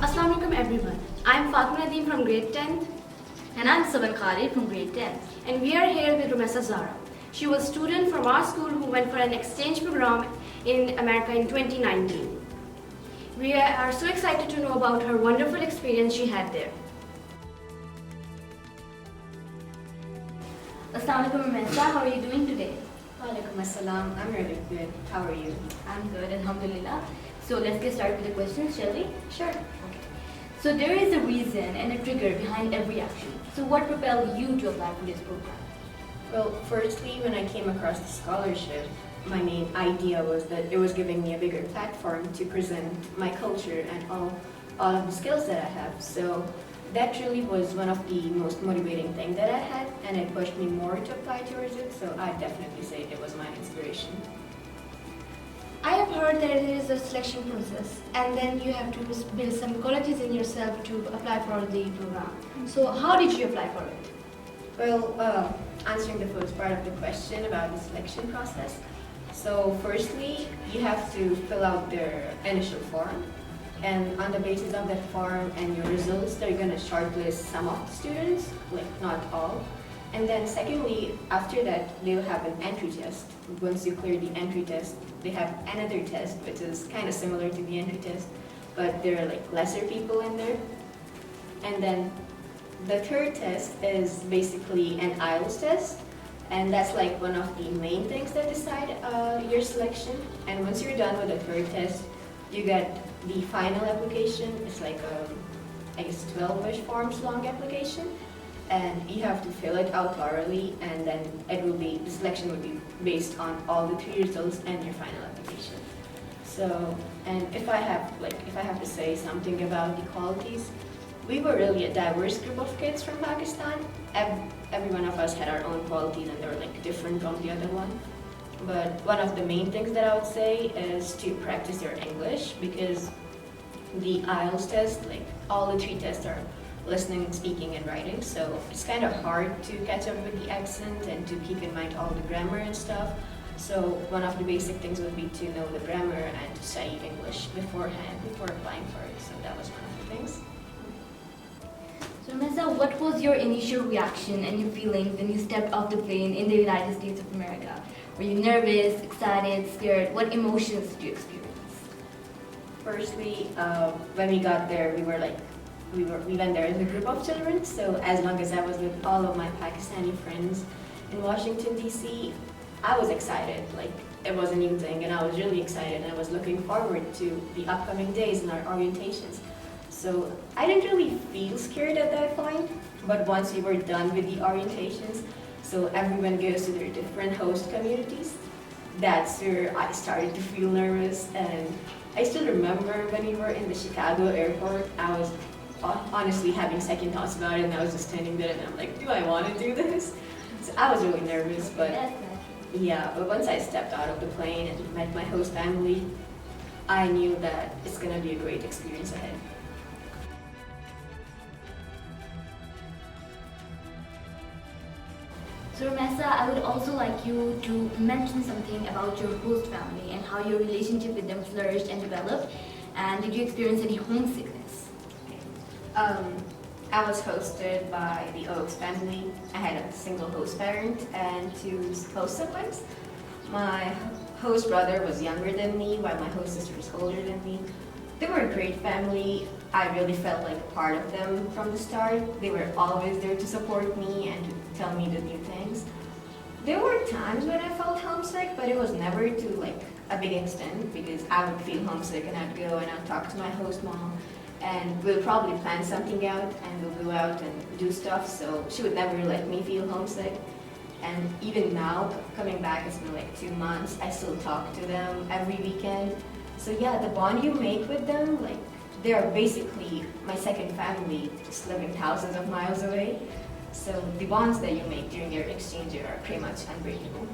Assalamu alaikum everyone. I'm Fatima Nadeem from grade 10th And I'm Saban Khalid from grade 10. and we are here with Rumaisa Zahra. She was a student from our school who went for an exchange program in America in 2019. We are so excited to know about her wonderful experience she had there. Assalamu alaikum Rumaisa, how are you doing today? Walaikum assalam. I'm really good. How are you? I'm good, alhamdulillah. So let's get started with the questions, shall we? Sure. Okay. So there is a reason and a trigger behind every action. So what propelled you to apply for this program? Well, firstly, when I came across the scholarship, my main idea was that it was giving me a bigger platform to present my culture and all of the skills that I have. So that really was one of the most motivating things that I had, and it pushed me more to apply towards it. So I definitely say it was my inspiration. I have heard that there is a selection process and then you have to build some qualities in yourself to apply for the program. So how did you apply for it? Well, answering the first part of the question about the selection process. So firstly, you have to fill out their initial form, and on the basis of that form and your results, they're going to shortlist some of the students, like not all. And then secondly, after that, they'll have an entry test. Once you clear the entry test, they have another test, which is kind of similar to the entry test, but there are like lesser people in there. And then the third test is basically an IELTS test, and that's like one of the main things that decide your selection. And once you're done with the third test, you get the final application. It's like I guess 12-ish forms long application, and you have to fill it out thoroughly, and then the selection will be based on all the three results and your final application. So, and if I have to say something about the qualities, we were really a diverse group of kids from Pakistan. Every one of us had our own qualities, and they were like different from the other one. But one of the main things that I would say is to practice your English, because the IELTS test, like all the three tests are listening, speaking, and writing, so it's kind of hard to catch up with the accent and to keep in mind all the grammar and stuff. So one of the basic things would be to know the grammar and to study English beforehand before applying for it. So that was one of the things. So Rumaisa, what was your initial reaction and your feelings when you stepped off the plane in the United States of America? Were you nervous, excited, scared? What emotions did you experience? Firstly, when we got there, we went there as a group of children, so as long as I was with all of my Pakistani friends in Washington, D.C., I was excited. Like, it was a new thing, and I was really excited, and I was looking forward to the upcoming days and our orientations. So I didn't really feel scared at that point, but once we were done with the orientations, so everyone goes to their different host communities, that's where I started to feel nervous. And I still remember when we were in the Chicago airport, I was honestly having second thoughts about it, and I was just standing there and I'm like, do I want to do this? So I was really nervous, but yeah, but once I stepped out of the plane and met my host family, I knew that it's going to be a great experience ahead. So Rumaisa, I would also like you to mention something about your host family and how your relationship with them flourished and developed, and did you experience any homesickness? I was hosted by the Oaks family. I had a single host parent and two host siblings. My host brother was younger than me, while my host sister was older than me. They were a great family. I really felt like a part of them from the start. They were always there to support me and to tell me the new things. There were times when I felt homesick, but it was never to like a big extent, because I would feel homesick and I'd go and I'd talk to my host mom, and we'll probably plan something out and we'll go out and do stuff, so she would never let me feel homesick. And even now, coming back, it's been like 2 months, I still talk to them every weekend. So yeah, the bond you make with them, like, they are basically my second family, just living thousands of miles away. So the bonds that you make during your exchange are pretty much unbreakable.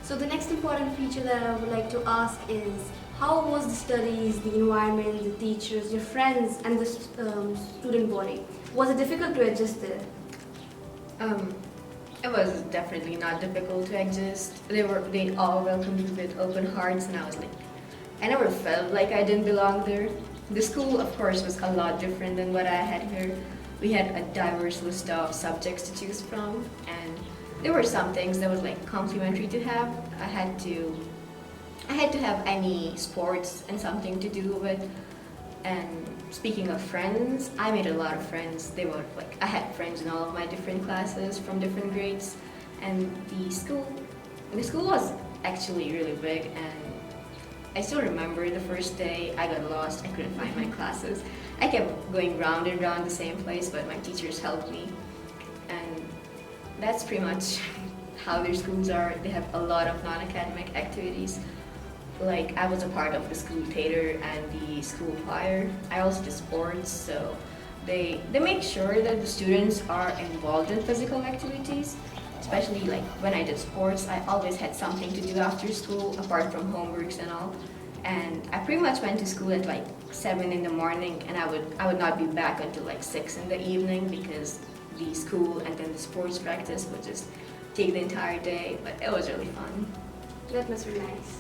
So the next important feature that I would like to ask is, how was the studies, the environment, the teachers, your friends, and the student body? Was it difficult to adjust there? It was definitely not difficult to exist. They all welcomed me with open hearts, and I was like, I never felt like I didn't belong there. The school, of course, was a lot different than what I had here. We had a diverse list of subjects to choose from, and there were some things that was like complimentary to have. I had to have any sports and something to do with. And speaking of friends, I made a lot of friends. They were like, I had friends in all of my different classes from different grades, and the school was actually really big. And I still remember the first day I got lost. I couldn't find my classes. I kept going round and round the same place, but my teachers helped me. And that's pretty much how their schools are. They have a lot of non-academic activities. Like, I was a part of the school theater and the school choir. I also did sports, so they make sure that the students are involved in physical activities. Especially like when I did sports, I always had something to do after school, apart from homeworks and all. And I pretty much went to school at like 7 in the morning, and I would not be back until like 6 in the evening because the school and then the sports practice would just take the entire day. But it was really fun. That must be nice.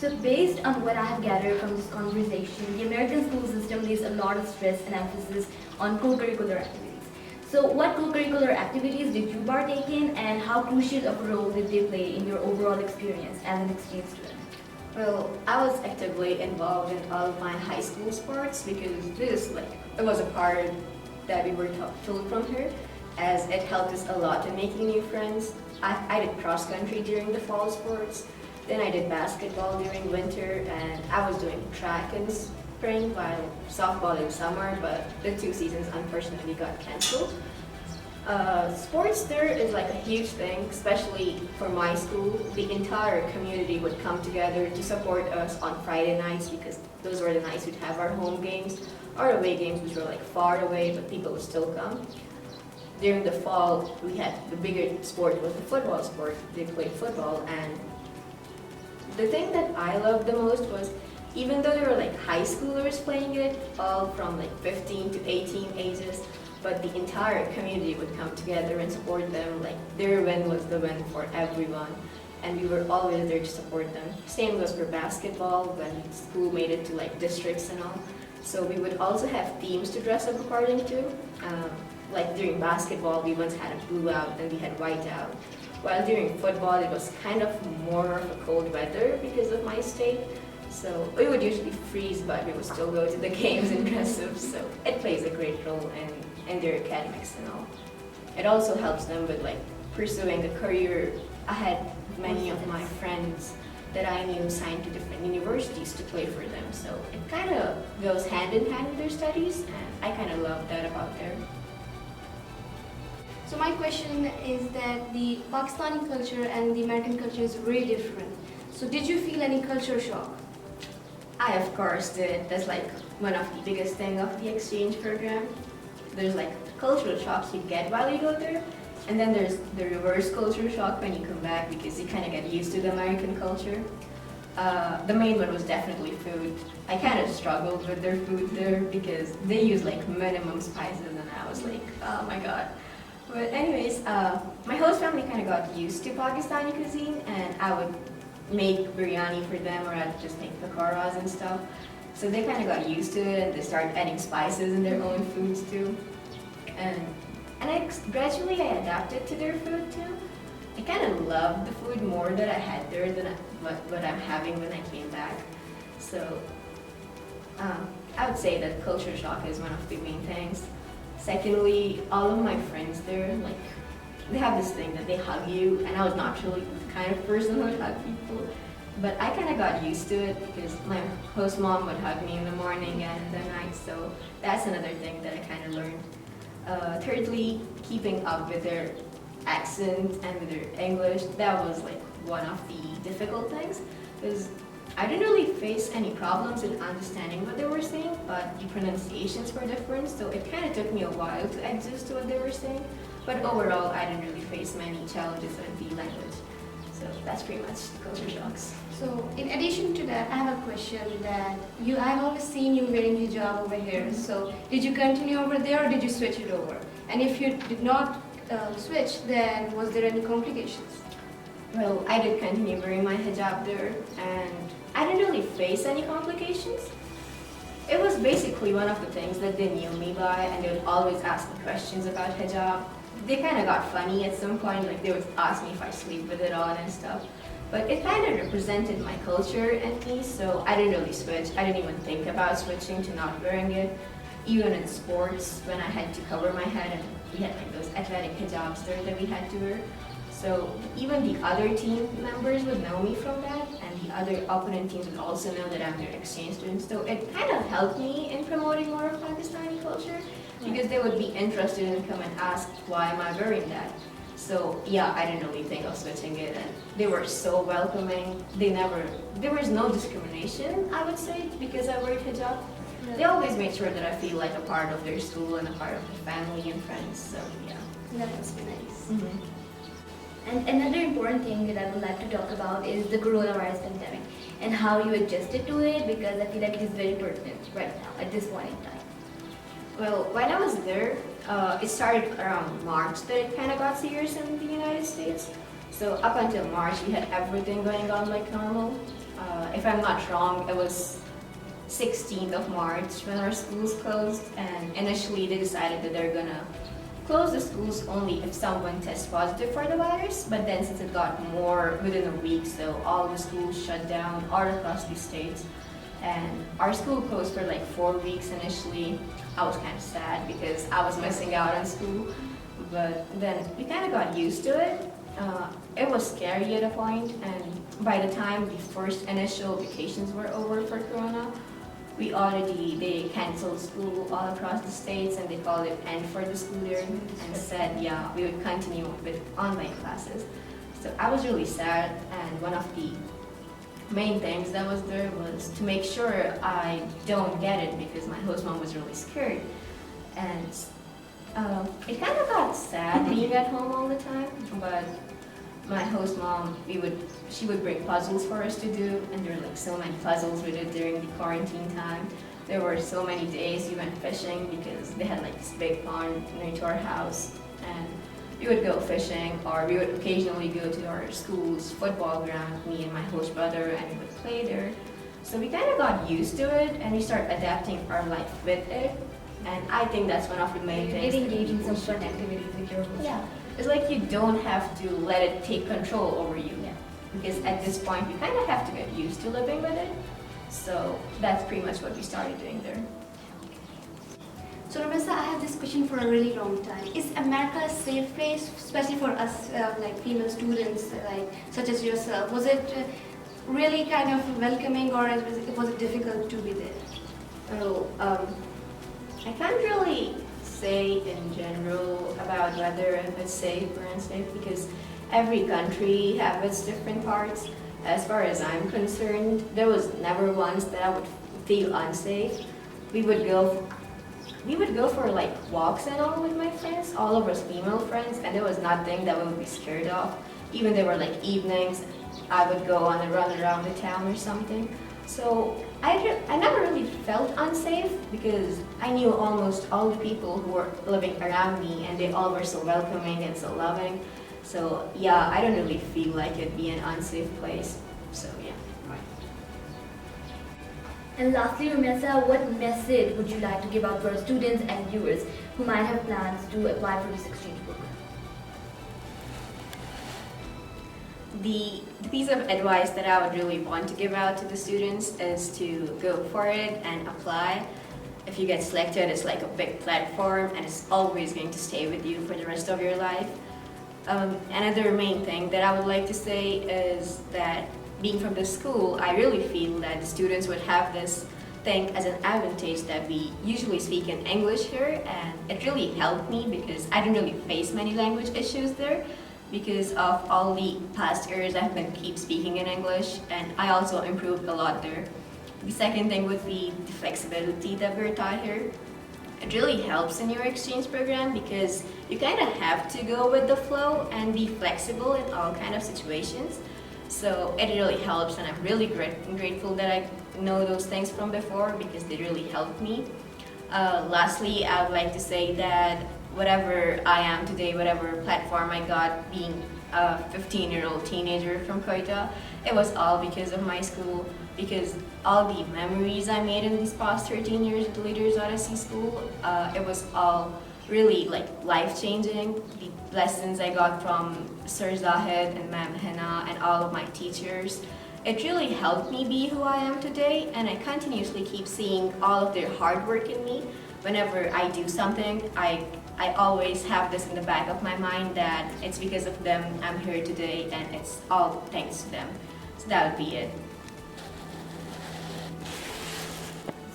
So based on what I have gathered from this conversation, the American school system lays a lot of stress and emphasis on co-curricular activities. So what co-curricular activities did you partake in, and how crucial of a role did they play in your overall experience as an exchange student? Well, I was actively involved in all of my high school sports because it was a part that we were told from her, as it helped us a lot in making new friends. I did cross country during the fall sports. Then I did basketball during winter, and I was doing track in spring while softball in summer, but the 2 seasons unfortunately got canceled. Sports there is like a huge thing, especially for my school. The entire community would come together to support us on Friday nights because those were the nights we'd have our home games, our away games which were like far away, but people would still come. During the fall, we had the bigger sport was the football sport. They played football, and the thing that I loved the most was, even though there were like high schoolers playing it, all from like 15 to 18 ages, but the entire community would come together and support them. Like, their win was the win for everyone, and we were always there to support them. Same goes for basketball when school made it to like districts and all. So we would also have teams to dress up according to. Like during basketball, we once had a blue out and we had white out. While during football, it was kind of more of a cold weather because of my state. So we would usually freeze, but we would still go to the games and dress up. So it plays a great role in their academics and all. It also helps them with like pursuing a career. I had many of my friends that I knew signed to different universities to play for them. So it kind of goes hand in hand with their studies, and I kind of love that about there. So my question is that the Pakistani culture and the American culture is very different. So did you feel any culture shock? I of course did. That's like one of the biggest thing of the exchange program. There's like cultural shocks you get while you go there, and then there's the reverse culture shock when you come back because you kind of get used to the American culture. The main one was definitely food. I kind of struggled with their food there because they use like minimum spices, and I was like, oh my god. But anyways, my host family kind of got used to Pakistani cuisine, and I would make biryani for them, or I'd just make pakoras and stuff. So they kind of got used to it, and they started adding spices in their own foods too. And gradually I adapted to their food too. I kind of loved the food more that I had there than what I'm having when I came back. So I would say that culture shock is one of the main things. Secondly, all of my friends there, like, they have this thing that they hug you, and I was not really the kind of person who would hug people, but I kind of got used to it because my host mom would hug me in the morning and in the night, so that's another thing that I kind of learned. Thirdly, keeping up with their accent and with their English, that was like one of the difficult things, because I didn't really face any problems in understanding what they were saying, but the pronunciations were different, so it kind of took me a while to adjust to what they were saying. But overall, I didn't really face many challenges with the language. So that's pretty much culture shocks. So, in addition to that, I have a question that I've always seen you wearing hijab over here. So, did you continue over there or did you switch it over? And if you did not switch, then was there any complications? Well, I did continue wearing my hijab there, and I didn't really face any complications. It was basically one of the things that they knew me by, and they would always ask me questions about hijab. They kind of got funny at some point, like they would ask me if I sleep with it on and stuff. But it kind of represented my culture and me, so I didn't really switch. I didn't even think about switching to not wearing it. Even in sports, when I had to cover my head, and we had like those athletic hijabs there that we had to wear. So even the other team members would know me from that, and the other opponent teams would also know that I'm their exchange student. So it kind of helped me in promoting more of Pakistani culture, because they would be interested and come and ask, why am I wearing that? So yeah, I didn't really think of switching it, and they were so welcoming. There was no discrimination, I would say, because I wear hijab. They always made sure that I feel like a part of their school and a part of the family and friends, so yeah. That must be nice. Mm-hmm. And another important thing that I would like to talk about is the coronavirus pandemic and how you adjusted to it, because I feel like it is very pertinent right now at this point in time. Well, when I was there, it started around March that it kind of got serious in the United States. So up until March, we had everything going on like normal. If I'm not wrong, it was 16th of March when our schools closed, and initially they decided that they're gonna close the schools only if someone tests positive for the virus, but then since it got more within a week, so all the schools shut down all across the states, and our school closed for like 4 weeks initially. I was kind of sad because I was missing out on school, but then we kind of got used to it. It was scary at a point, and by the time the first initial vacations were over for Corona, they canceled school all across the states, and they called it end for the school year and said, yeah, we would continue with online classes. So I was really sad, and one of the main things that was there was to make sure I don't get it, because my host mom was really scared. And it kind of got sad being at home all the time, but my host mom, she would bring puzzles for us to do, and there were like so many puzzles we did during the quarantine time. There were so many days we went fishing because they had like this big pond near to our house, and we would go fishing, or we would occasionally go to our school's football ground, me and my host brother, and we would play there. So we kind of got used to it, and we started adapting our life with it, and I think that's one of the main things. Get engaged in some fun activities with your host. Yeah. It's like you don't have to let it take control over you. Yeah. Because at this point, you kind of have to get used to living with it. So that's pretty much what we started doing there. So Rumaisa, I have this question for a really long time. Is America a safe place, especially for us like female students such as yourself? Was it really kind of welcoming, or was it difficult to be there? Well, I can't really say in general about whether it's safe or unsafe, because every country have its different parts. As far as I'm concerned, there was never once that I would feel unsafe. We would go for like walks and all with my friends, all of us female friends, and there was nothing that we would be scared of. Even there were like evenings, I would go on a run around the town or something. So I never really felt unsafe, because I knew almost all the people who were living around me, and they all were so welcoming and so loving. So yeah, I don't really feel like it'd be an unsafe place. So yeah. And lastly, Rumaisa, what message would you like to give out to our students and viewers who might have plans to apply for this exchange program? The piece of advice that I would really want to give out to the students is to go for it and apply. If you get selected, it's like a big platform, and it's always going to stay with you for the rest of your life. Another main thing that I would like to say is that being from the school, I really feel that the students would have this thing as an advantage that we usually speak in English here, and it really helped me because I didn't really face many language issues there because of all the past years I've been keep speaking in English, and I also improved a lot there. The second thing would be the flexibility that we're taught here. It really helps in your exchange program because you kind of have to go with the flow and be flexible in all kind of situations. So it really helps, and I'm really grateful that I know those things from before because they really helped me. Lastly, I would like to say that whatever I am today, whatever platform I got being a 15-year-old teenager from Koita, it was all because of my school, because all the memories I made in these past 13 years at the Leaders Odyssey School, it was all really like life-changing. The lessons I got from Sir Zahid and Ma'am Hena and all of my teachers, it really helped me be who I am today, and I continuously keep seeing all of their hard work in me. Whenever I do something, I always have this in the back of my mind that it's because of them I'm here today, and it's all thanks to them. So that would be it.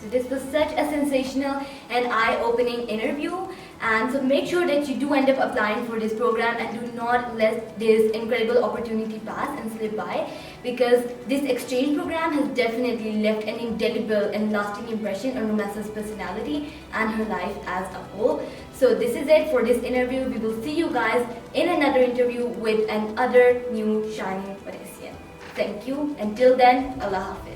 So this was such a sensational and eye-opening interview, and so make sure that you do end up applying for this program and do not let this incredible opportunity pass and slip by, because this exchange program has definitely left an indelible and lasting impression on Rumaisa's personality and her life as a whole. So this is it for this interview. We will see you guys in another interview with another new shining Odyssean. Thank you. Until then, Allah Hafiz.